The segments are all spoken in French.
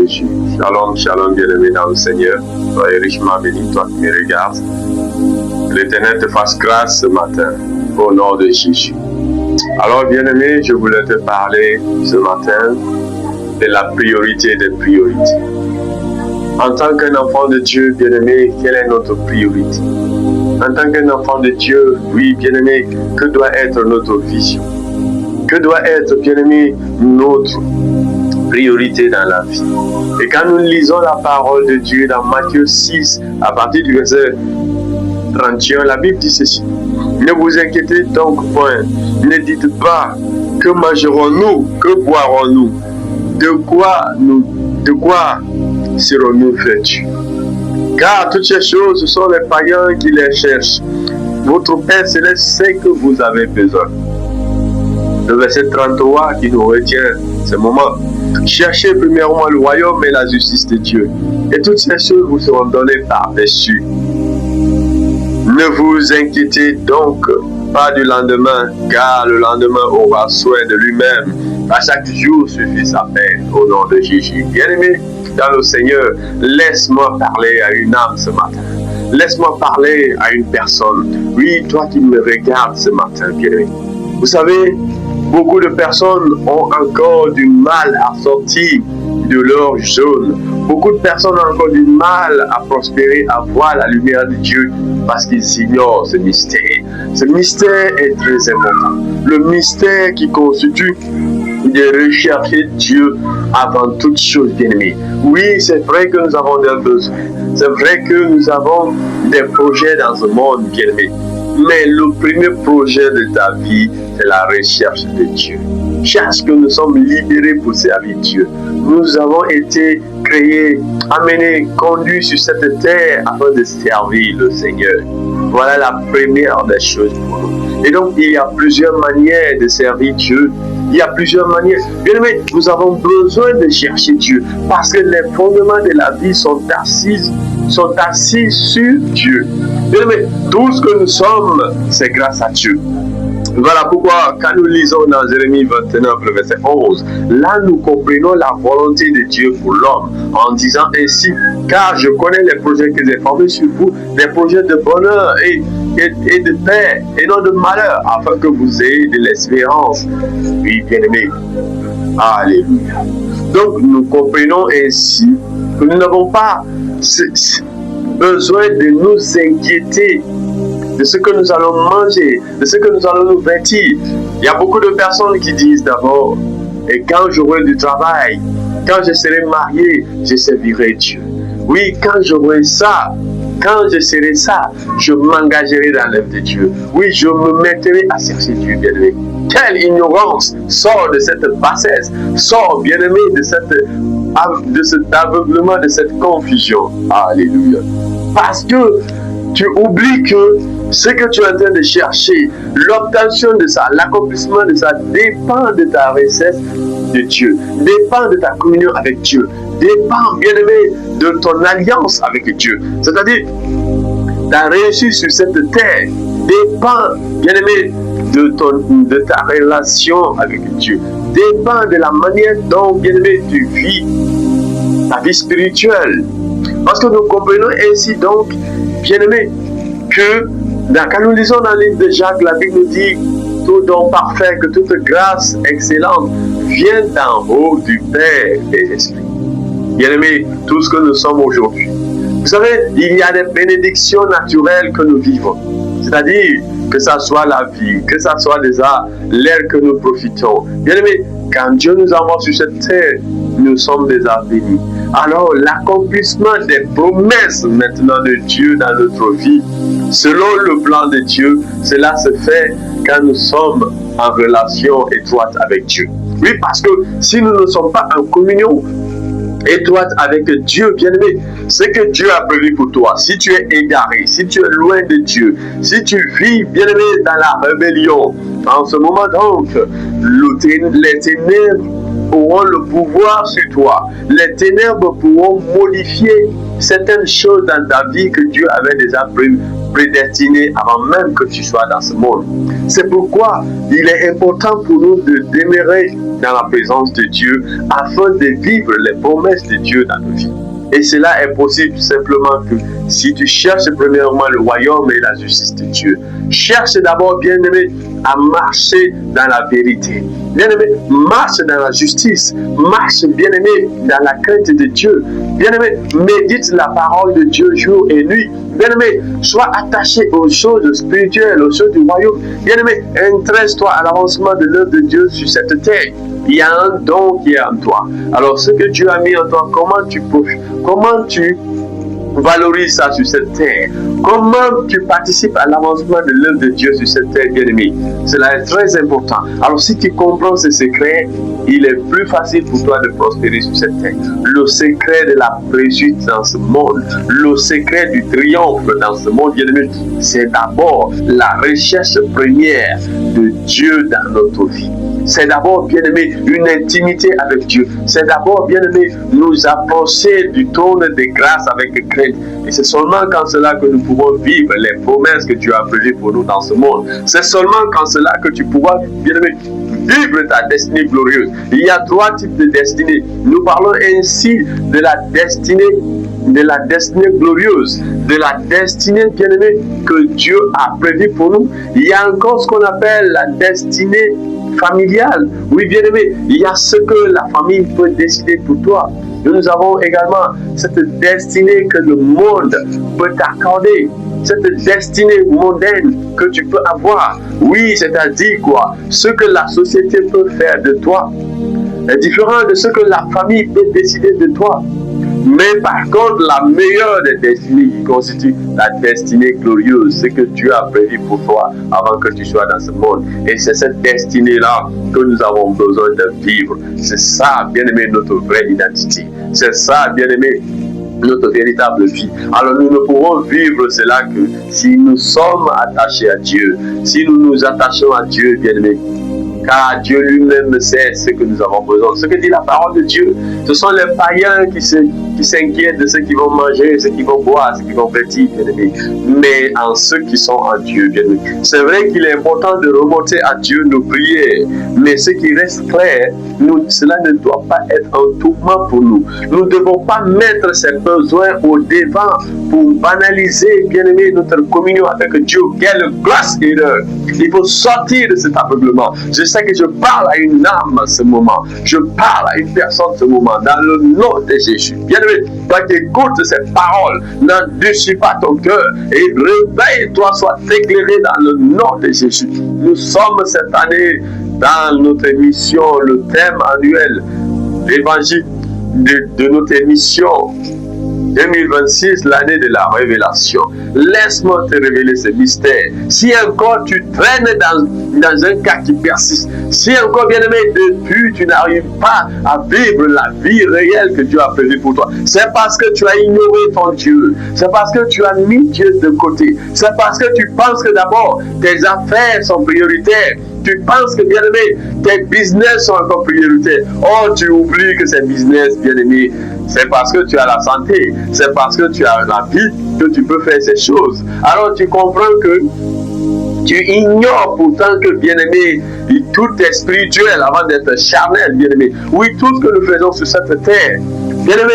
Jésus. Shalom, shalom, bien-aimé dans le Seigneur. Soyez richement béni, toi qui me regardes. L'Éternel te fasse grâce ce matin, au nom de Jésus. Alors, bien-aimé, je voulais te parler ce matin de la priorité des priorités. En tant qu'un enfant de Dieu, bien-aimé, quelle est notre priorité? En tant qu'un enfant de Dieu, oui, bien-aimé, que doit être notre vision? Que doit être, bien-aimé, notre priorité dans la vie? Et quand nous lisons la parole de Dieu dans Matthieu 6, à partir du verset 31, la Bible dit ceci: ne vous inquiétez donc point, ne dites pas que mangerons-nous, que boirons-nous, de quoi serons-nous vêtus? Car toutes ces choses, ce sont les païens qui les cherchent. Votre Père Céleste sait que vous avez besoin. Le verset 33 qui nous retient ce moment: cherchez premièrement le royaume et la justice de Dieu, et toutes ces choses vous seront données par-dessus. Ne vous inquiétez donc pas du lendemain, car le lendemain aura soin de lui-même. À chaque jour suffit sa peine, au nom de Jésus. Bien-aimé dans le Seigneur, laisse-moi parler à une âme ce matin. Laisse-moi parler à une personne. Oui, toi qui me regardes ce matin, bien-aimé. Vous savez, beaucoup de personnes ont encore du mal à sortir de leur zone. Beaucoup de personnes ont encore du mal à prospérer, à voir la lumière de Dieu, parce qu'ils ignorent ce mystère. Ce mystère est très important. Le mystère qui constitue de rechercher Dieu avant toute chose, bien-aimé. Oui, c'est vrai que nous avons des besoins. C'est vrai que nous avons des projets dans ce monde, bien-aimé. Mais le premier projet de ta vie, c'est la recherche de Dieu. Cherche que nous sommes libérés pour servir Dieu. Nous avons été créés, amenés, conduits sur cette terre afin de servir le Seigneur. Voilà la première des choses pour nous. Et donc, il y a plusieurs manières de servir Dieu. Il y a plusieurs manières. Bien aimé, nous avons besoin de chercher Dieu parce que les fondements de la vie sont assis sur Dieu. Bien aimé, tout ce que nous sommes, c'est grâce à Dieu. Voilà pourquoi, quand nous lisons dans Jérémie 29, le verset 11, là nous comprenons la volonté de Dieu pour l'homme, en disant ainsi: car je connais les projets que j'ai formés sur vous, des projets de bonheur et de paix, et non de malheur, afin que vous ayez de l'espérance. Oui, bien-aimés. Alléluia. Donc, nous comprenons ainsi que nous n'avons pas besoin de nous inquiéter de ce que nous allons manger, de ce que nous allons nous vêtir. Il y a beaucoup de personnes qui disent d'abord: et quand j'aurai du travail, quand je serai marié, je servirai Dieu. Oui, quand j'aurai ça, quand je serai ça, je m'engagerai dans l'œuvre de Dieu. Oui, je me mettrai à chercher Dieu, bien-aimé. Quelle ignorance sort de cette bassesse, sort, bien-aimé, de cet aveuglement, de cette confusion. Alléluia. Parce que tu oublies que ce que tu es en train de chercher, l'obtention de ça, l'accomplissement de ça dépend de ta richesse de Dieu, dépend de ta communion avec Dieu, dépend, bien-aimé, de ton alliance avec Dieu. C'est-à-dire, ta réussite sur cette terre dépend, bien-aimé, de ta relation avec Dieu, dépend de la manière dont, bien-aimé, tu vis ta vie spirituelle. Parce que nous comprenons ainsi donc, bien-aimé, que quand nous lisons dans le livre de Jacques, la Bible nous dit: tout don parfait, que toute grâce excellente vient d'en haut du Père des esprits. Bien-aimé, tout ce que nous sommes aujourd'hui. Vous savez, il y a des bénédictions naturelles que nous vivons. C'est-à-dire que ça soit la vie, que ça soit déjà l'air que nous profitons. Bien-aimé, quand Dieu nous envoie sur cette terre, nous sommes déjà bénis. Alors, l'accomplissement des promesses maintenant de Dieu dans notre vie, selon le plan de Dieu, cela se fait quand nous sommes en relation étroite avec Dieu. Oui, parce que si nous ne sommes pas en communion étroite avec Dieu, bien-aimé, ce que Dieu a prévu pour toi, si tu es égaré, si tu es loin de Dieu, si tu vis, bien-aimé, dans la rébellion, en ce moment donc, les ténèbres auront le pouvoir sur toi. Les ténèbres pourront modifier certaines choses dans ta vie que Dieu avait déjà prévues prédestiné avant même que tu sois dans ce monde. C'est pourquoi il est important pour nous de demeurer dans la présence de Dieu afin de vivre les promesses de Dieu dans nos vies. Et cela est possible simplement que si tu cherches premièrement le royaume et la justice de Dieu, cherche d'abord, bien-aimé, à marcher dans la vérité. Bien-aimé, marche dans la justice. Marche, bien-aimé, dans la crainte de Dieu. Bien-aimé, médite la parole de Dieu jour et nuit. Bien-aimé, sois attaché aux choses spirituelles, aux choses du royaume. Bien-aimé, intéresse-toi à l'avancement de l'œuvre de Dieu sur cette terre. Il y a un don qui est en toi. Alors, ce que Dieu a mis en toi, comment tu valorises ça sur cette terre? Comment tu participes à l'avancement de l'œuvre de Dieu sur cette terre, bien-aimé? Cela est très important. Alors, si tu comprends ce secret, il est plus facile pour toi de prospérer sur cette terre. Le secret de la réussite dans ce monde, le secret du triomphe dans ce monde, bien-aimé, c'est d'abord la recherche première de Dieu dans notre vie. C'est d'abord, bien-aimé, une intimité avec Dieu. C'est d'abord, bien-aimé, nous approcher du trône de grâce avec crainte. Et c'est seulement quand cela que nous pouvons vivre les promesses que Dieu a prévues pour nous dans ce monde. C'est seulement quand cela que tu pourras, bien-aimé, vivre ta destinée glorieuse. Il y a 3 types de destinées. Nous parlons ainsi de la destinée glorieuse, de la destinée, bien-aimée, que Dieu a prévue pour nous. Il y a encore ce qu'on appelle la destinée familiale. Oui, bien-aimé, il y a ce que la famille peut décider pour toi. Et nous avons également cette destinée que le monde peut t'accorder. Cette destinée mondaine que tu peux avoir. Oui, c'est-à-dire quoi? Ce que la société peut faire de toi est différent de ce que la famille peut décider de toi. Mais par contre, la meilleure des destinées qui constitue la destinée glorieuse, c'est que Dieu a prévu pour toi avant que tu sois dans ce monde. Et c'est cette destinée-là que nous avons besoin de vivre. C'est ça, bien-aimé, notre vraie identité. C'est ça, bien-aimé, notre véritable vie. Alors nous ne pourrons vivre cela que si nous sommes attachés à Dieu, si nous nous attachons à Dieu, bien-aimé. Car Dieu lui-même sait ce que nous avons besoin. Ce que dit la parole de Dieu, ce sont les païens qui s'inquiètent de ce qu'ils vont manger, ce qu'ils vont boire, ce qu'ils vont vêtir, bien-aimés. Mais en ceux qui sont en Dieu, bien-aimés. C'est vrai qu'il est important de remonter à Dieu nos prières, mais ce qui reste clair, cela ne doit pas être un tourment pour nous. Nous ne devons pas mettre ces besoins au devant pour banaliser, bien-aimés, notre communion avec Dieu. Quelle grâce erreur! Il faut sortir de cet aveuglement. Je sais que je parle à une âme en ce moment. Je parle à une personne en ce moment. Dans le nom de Jésus. Bien-aimé, toi qui écoutes ces paroles, n'endurcis pas ton cœur et réveille-toi, sois éclairé dans le nom de Jésus. Nous sommes cette année dans notre émission, le thème annuel, l'évangile de notre émission 2026, l'année de la révélation. Laisse-moi te révéler ce mystère. Si encore tu traînes dans un cas qui persiste, si encore, bien-aimé, depuis tu n'arrives pas à vivre la vie réelle que Dieu a prévue pour toi, c'est parce que tu as ignoré ton Dieu. C'est parce que tu as mis Dieu de côté. C'est parce que tu penses que d'abord tes affaires sont prioritaires. Tu penses que, bien-aimé, tes business sont encore prioritaires. Oh, tu oublies que ces business, bien-aimé, c'est parce que tu as la santé. C'est parce que tu as la vie que tu peux faire ces choses. Alors tu comprends que tu ignores pourtant que, bien-aimé, tout est spirituel avant d'être charnel, bien-aimé. Oui, tout ce que nous faisons sur cette terre, bien-aimé,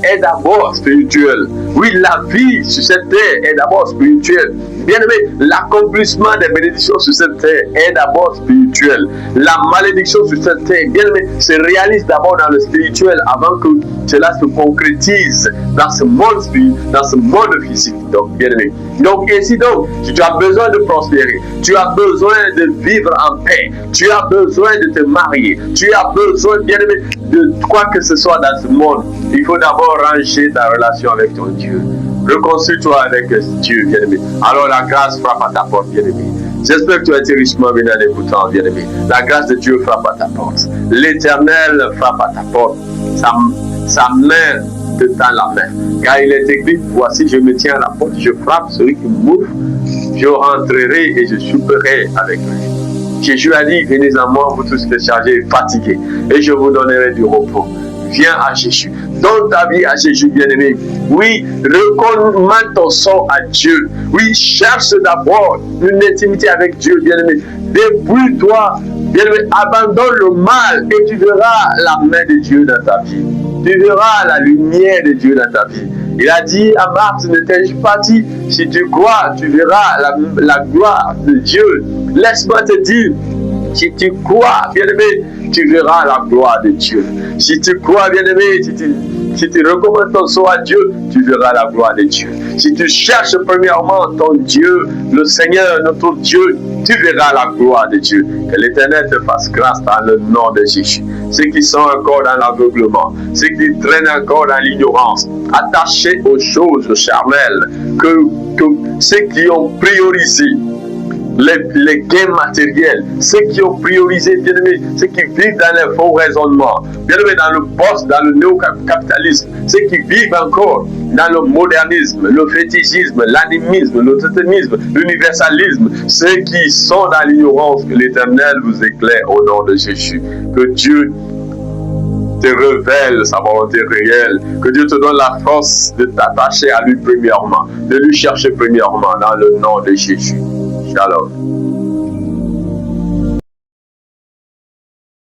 est d'abord spirituel. Oui, la vie sur cette terre est d'abord spirituelle. Bien-aimé, l'accomplissement des bénédictions sur cette terre est d'abord spirituel. La malédiction sur cette terre, bien-aimé, se réalise d'abord dans le spirituel avant que cela se concrétise dans ce monde physique. Donc, bien-aimé. Donc, ainsi donc, si tu as besoin de prospérer, tu as besoin de vivre en paix, tu as besoin de te marier, tu as besoin, bien-aimé, de quoi que ce soit dans ce monde, il faut d'abord ranger ta relation avec ton Dieu. Reconcilie-toi avec Dieu, bien-aimé. Alors la grâce frappe à ta porte, bien-aimé. J'espère que tu as été richement béni en écoutant, bien-aimé. La grâce de Dieu frappe à ta porte. L'Éternel frappe à ta porte. Sa main te tend la main. Car il est écrit, voici, je me tiens à la porte, je frappe, celui qui m'ouvre, je rentrerai et je souperai avec lui. Jésus a dit, venez à moi, vous tous les chargés et fatigués, et je vous donnerai du repos. Viens à Jésus. Donne ta vie à Jésus, bien-aimé. Oui, recommande ton sang à Dieu. Oui, cherche d'abord une intimité avec Dieu, bien-aimé. Dépouille-toi, bien-aimé, abandonne le mal et tu verras la main de Dieu dans ta vie. Tu verras la lumière de Dieu dans ta vie. Il a dit à Marthe, ne t'ai-je pas dit, si tu crois, tu verras la gloire de Dieu. Laisse-moi te dire, si tu crois, bien-aimé, tu verras la gloire de Dieu. Si tu crois, bien-aimé, si tu recommandes ton sang à Dieu, tu verras la gloire de Dieu. Si tu cherches premièrement ton Dieu, le Seigneur, notre Dieu, tu verras la gloire de Dieu. Que l'Éternel te fasse grâce dans le nom de Jésus. Ceux qui sont encore dans l'aveuglement, ceux qui traînent encore dans l'ignorance, attachés aux choses charnelles, que ceux qui ont priorisé les gains matériels, ceux qui ont priorisé, bien aimé, ceux qui vivent dans les faux raisonnements, bien aimé, dans le poste, dans le néo-capitalisme, ceux qui vivent encore dans le modernisme, le fétichisme, l'animisme, le totémisme, l'universalisme, ceux qui sont dans l'ignorance, que l'Éternel vous éclaire au nom de Jésus. Que Dieu te révèle sa volonté réelle, que Dieu te donne la force de t'attacher à lui premièrement, de lui chercher premièrement dans le nom de Jésus. Shalom.